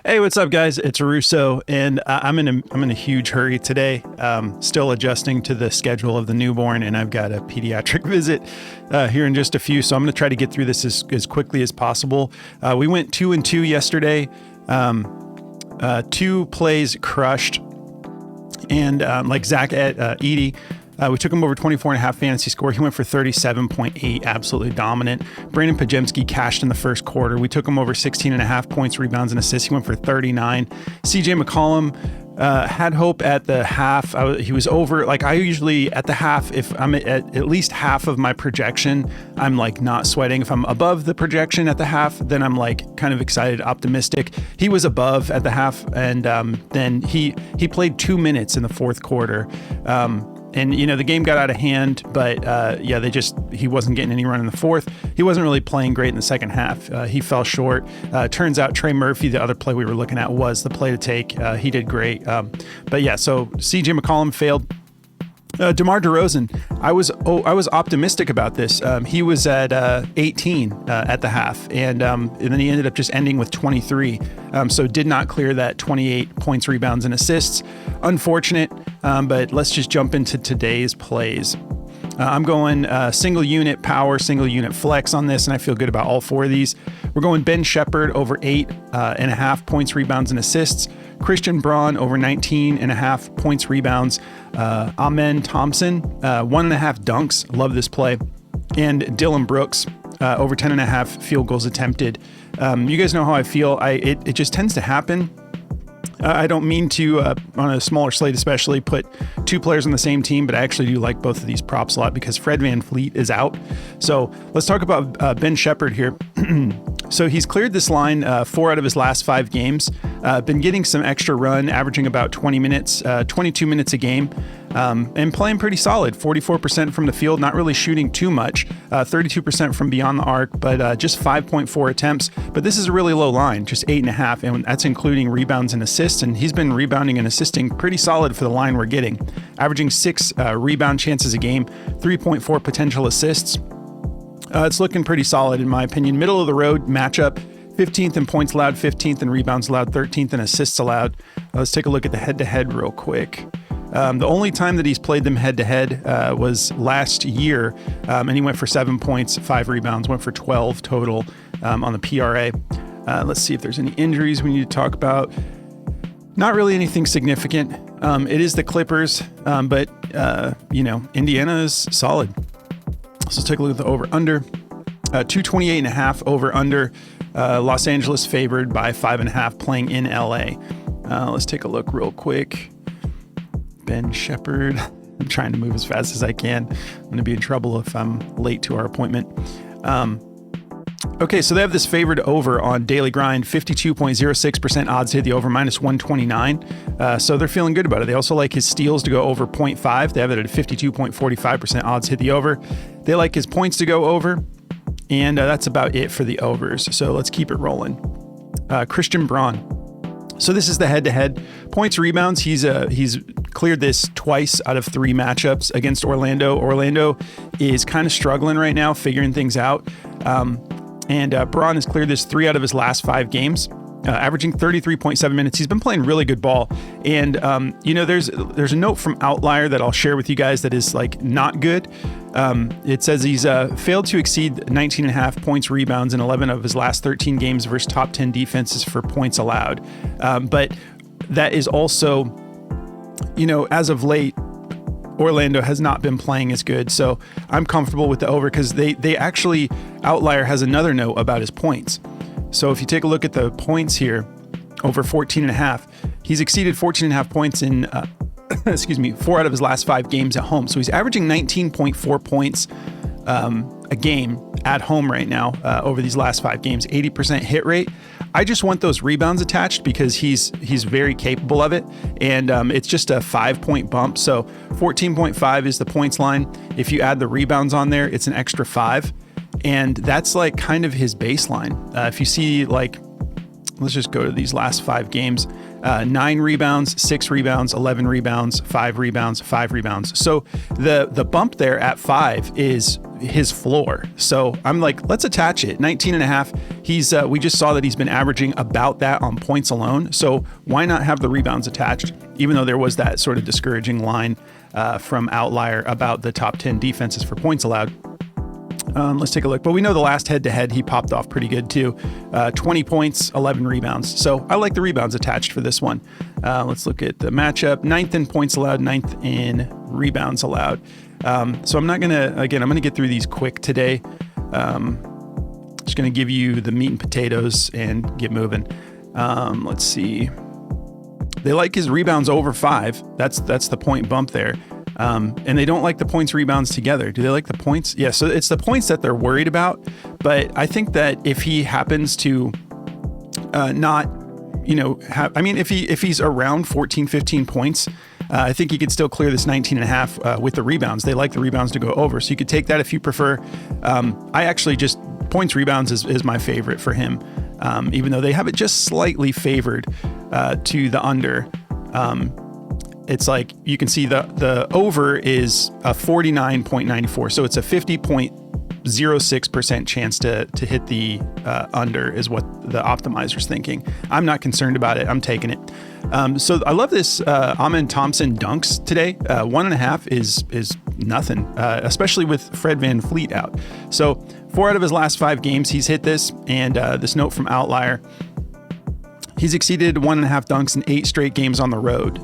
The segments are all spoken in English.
Hey, what's up, guys? It's Russo, and I'm in a huge hurry today. Still adjusting to the schedule of the newborn, and I've got a pediatric visit here in just a few. So I'm going to try to get through this as quickly as possible. We went 2-2 yesterday. 2 plays crushed, and like Zach at Edie. We took him over 24.5 fantasy score. He went for 37.8, absolutely dominant. Brandon Pajemski cashed in the first quarter. We took him over 16.5 points, rebounds, and assists. He went for 39. CJ McCollum had hope at the half. He was over. Like I usually at the half, if I'm at least half of my projection, I'm like not sweating. If I'm above the projection at the half, then I'm like kind of excited, optimistic. He was above at the half, and then he played 2 minutes in the fourth quarter. And, you know, the game got out of hand, but he wasn't getting any run in the fourth. He wasn't really playing great in the second half. He fell short. Turns out Trey Murphy, the other play we were looking at, was the play to take. He did great. So CJ McCollum failed. DeMar DeRozan, I was optimistic about this. He was at 18 at the half, and then he ended up just ending with 23. So did not clear that 28 points, rebounds, and assists. Unfortunate, but let's just jump into today's plays. I'm going single unit power, single unit flex on this, and I feel good about all 4 of these. We're going Ben Shepherd over 8.5 points, rebounds, and assists. Christian Braun over 19.5 points, rebounds. Amen Thompson, 1.5 dunks. Love this play. And Dylan Brooks, over 10.5 field goals attempted. You guys know how I feel. It just tends to happen. I don't mean to, on a smaller slate especially, put 2 players on the same team, but I actually do like both of these props a lot because Fred VanVleet is out. So let's talk about Ben Shepherd here. So he's cleared this line 4 out of his last 5 games. Been getting some extra run, averaging about 20 minutes, 22 minutes a game, and playing pretty solid. 44% from the field, not really shooting too much. 32% from beyond the arc, but just 5.4 attempts. But this is a really low line, just 8.5, and that's including rebounds and assists. And he's been rebounding and assisting pretty solid for the line we're getting, averaging 6 rebound chances a game, 3.4 potential assists. It's looking pretty solid in my opinion. Middle of the road matchup, 15th in points allowed, 15th in rebounds allowed, 13th in assists allowed. Let's take a look at the head-to-head real quick. The only time that he's played them head-to-head was last year, and he went for 7 points, 5 rebounds, went for 12 total on the PRA. Let's see if there's any injuries we need to talk about. Not really anything significant. It is the Clippers, but Indiana is solid. So let's take a look at the over-under. 228.5 over-under. Los Angeles favored by 5.5 playing in LA. Let's take a look real quick. Ben Shepherd. I'm trying to move as fast as I can. I'm going to be in trouble if I'm late to our appointment. Okay, so they have this favored over on Daily Grind, 52.06% odds to hit the over, minus 129. So they're feeling good about it. They also like his steals to go over 0.5. They have it at 52.45% odds to hit the over. They like his points to go over, and that's about it for the overs. So let's keep it rolling. Christian Braun. So this is the head-to-head points, rebounds. He's cleared this twice out of 3 matchups against Orlando. Orlando is kind of struggling right now, figuring things out. And Braun has cleared this 3 out of his last 5 games, averaging 33.7 minutes. He's been playing really good ball. And, there's a note from Outlier that I'll share with you guys that is like not good. It says he's failed to exceed 19.5 points, rebounds in 11 of his last 13 games versus top 10 defenses for points allowed. But that is also, as of late, Orlando has not been playing as good. So I'm comfortable with the over because they actually, Outlier has another note about his points. So if you take a look at the points here, over 14.5, he's exceeded 14.5 points in, 4 out of his last 5 games at home. So he's averaging 19.4 points a game at home right now over these last 5 games, 80% hit rate. I just want those rebounds attached because he's very capable of it, and it's just a 5-point bump. So 14.5 is the points line. If you add the rebounds on there, it's an extra 5, and that's like kind of his baseline. If you see like let's just go to these last 5 games. 9 rebounds, 6 rebounds, 11 rebounds, 5 rebounds, 5 rebounds. So the bump there at 5 is his floor. So I'm like, let's attach it. 19.5. We just saw that he's been averaging about that on points alone. So why not have the rebounds attached? Even though there was that sort of discouraging line from Outlier about the top 10 defenses for points allowed. Let's take a look. But we know the last head-to-head, he popped off pretty good too. 20 points, 11 rebounds. So I like the rebounds attached for this one. Let's look at the matchup. 9th in points allowed, 9th in rebounds allowed. So I'm going to get through these quick today. Just going to give you the meat and potatoes and get moving. Let's see. They like his rebounds over 5. That's the point bump there. And they don't like the points rebounds together. Do they like the points? Yeah, so it's the points that they're worried about. But I think that if he happens to not, if he's around 14, 15 points, I think he could still clear this 19.5 with the rebounds. They like the rebounds to go over. So you could take that if you prefer. I actually just, points rebounds is my favorite for him. Even though they have it just slightly favored to the under. It's like you can see the over is a 49.94. So it's a 50.06% chance to hit the under is what the optimizer's thinking. I'm not concerned about it. I'm taking it. So I love this Amen Thompson dunks today. 1.5 is nothing, especially with Fred VanVleet out. So 4 out of his last 5 games, he's hit this. And this note from Outlier, he's exceeded 1.5 dunks in 8 straight games on the road.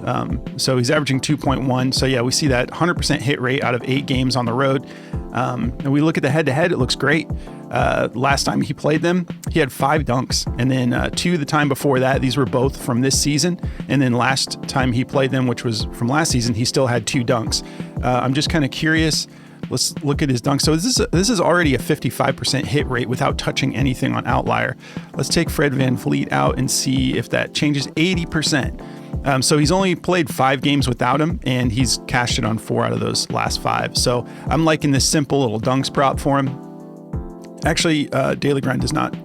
So he's averaging 2.1. So yeah, we see that 100% hit rate out of 8 games on the road. And we look at the head-to-head, it looks great. Last time he played them, he had 5 dunks. And then 2 the time before that, these were both from this season. And then last time he played them, which was from last season, he still had 2 dunks. I'm just kind of curious. Let's look at his dunk. So this is already a 55% hit rate without touching anything on Outlier. Let's take Fred VanVleet out and see if that changes 80%. So he's only played 5 games without him, and he's cashed it on 4 out of those last 5. So I'm liking this simple little dunks prop for him. Actually, Daily Grind does not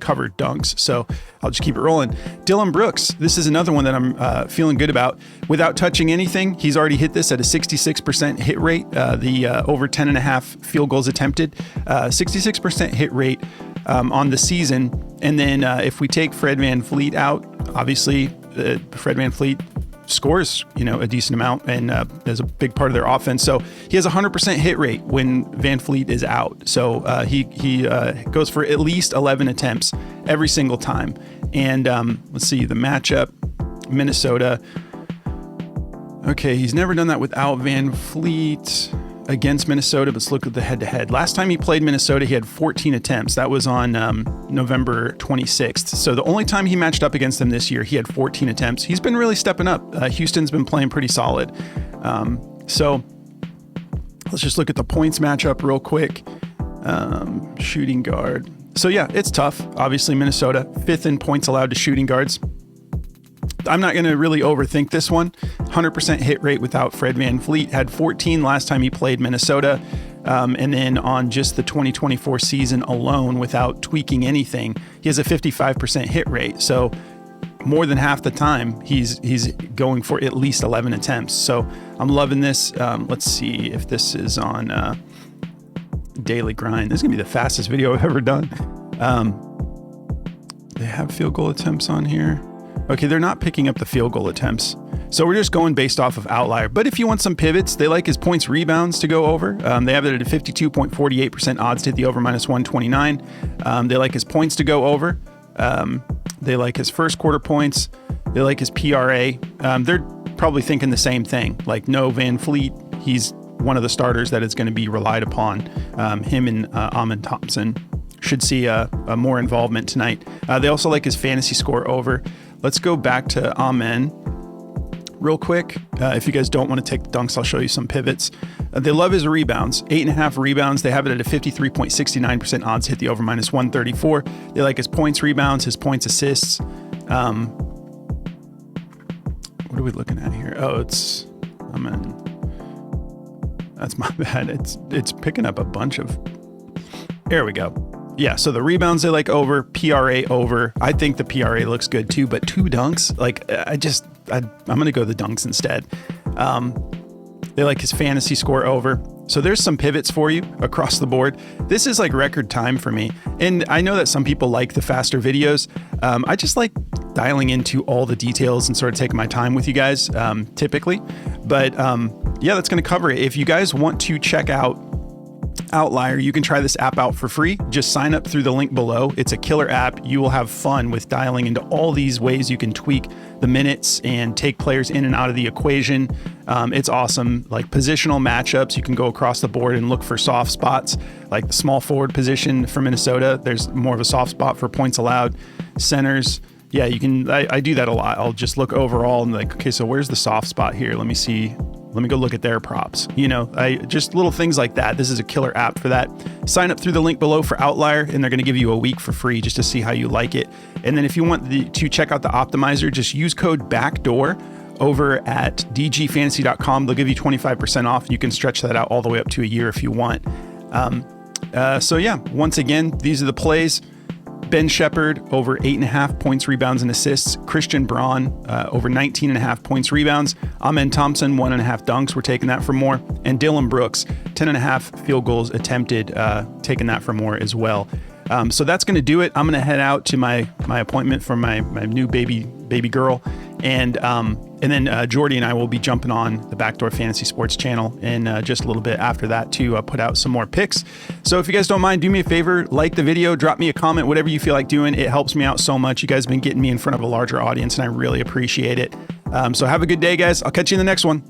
cover dunks, so I'll just keep it rolling. Dylan Brooks, this is another one that I'm feeling good about. Without touching anything, he's already hit this at a 66% hit rate, over 10.5 field goals attempted, 66% hit rate on the season. And then if we take Fred VanVleet out, obviously Fred VanVleet scores, a decent amount and is a big part of their offense. So he has a 100% hit rate when VanVleet is out. So he goes for at least 11 attempts every single time. And let's see the matchup, Minnesota. Okay, he's never done that without VanVleet against Minnesota. Let's look at the head-to-head. Last time he played Minnesota, he had 14 attempts. That was on November 26th. So the only time he matched up against them this year, he had 14 attempts. He's been really stepping up. Houston's been playing pretty solid. So let's just look at the points matchup real quick. Shooting guard. So yeah, it's tough. Obviously, Minnesota, 5th in points allowed to shooting guards. I'm not going to really overthink this one. 100% hit rate without Fred VanVleet. Had 14 last time he played Minnesota. And then on just the 2024 season alone, without tweaking anything, he has a 55% hit rate. So more than half the time, he's going for at least 11 attempts. So I'm loving this. Let's see if this is on Daily Grind. This is going to be the fastest video I've ever done. They have field goal attempts on here. Okay, they're not picking up the field goal attempts. So we're just going based off of Outlier. But if you want some pivots, they like his points rebounds to go over. They have it at a 52.48% odds to hit the over minus 129. They like his points to go over. They like his first quarter points. They like his PRA. They're probably thinking the same thing. Like, no, VanVleet, he's one of the starters that is going to be relied upon. Him and Amen Thompson should see a more involvement tonight. They also like his fantasy score over. Let's go back to Amen real quick. If you guys don't want to take the dunks, I'll show you some pivots. They love his rebounds, 8.5 rebounds. They have it at a 53.69% odds to hit the over minus 134. They like his points rebounds, his points assists. What are we looking at here? Oh, it's Amen. That's my bad. It's picking up a bunch of. There we go. Yeah, so the rebounds I like over, PRA over. I think the PRA looks good too, but 2 dunks, like I'm gonna go the dunks instead. They like his fantasy score over. So there's some pivots for you across the board. This is like record time for me. And I know that some people like the faster videos. I just like dialing into all the details and sort of taking my time with you guys, typically. But yeah, that's gonna cover it. If you guys want to check out Outlier, you can try this app out for free. Just sign up through the link below. It's a killer app. You will have fun with dialing into all these ways you can tweak the minutes and take players in and out of the equation. It's awesome. Like positional matchups, you can go across the board and look for soft spots, like the small forward position for Minnesota. There's more of a soft spot for points allowed. Centers, yeah, you can. I do that a lot. I'll just look overall and like, okay, so where's the soft spot here? Let me see. Let me go look at their props. You know, just little things like that. This is a killer app for that. Sign up through the link below for Outlier, and they're going to give you a week for free just to see how you like it. And then if you want to check out the optimizer, just use code BACKDOOR over at dgfantasy.com. They'll give you 25% off. You can stretch that out all the way up to a year if you want. So yeah, once again, these are the plays. Ben Shepherd over 8.5 points, rebounds, and assists. Christian Braun over 19.5 points, rebounds. Amen Thompson 1.5 dunks. We're taking that for more. And Dylan Brooks 10.5 field goals attempted, taking that for more as well. So that's going to do it. I'm going to head out to my appointment for my new baby girl, and then Jordy and I will be jumping on the Backdoor Fantasy Sports channel in just a little bit after that to put out some more picks. So if you guys don't mind, do me a favor, like the video, drop me a comment, whatever you feel like doing. It helps me out so much. You guys have been getting me in front of a larger audience, and I really appreciate it. So have a good day, guys. I'll catch you in the next one.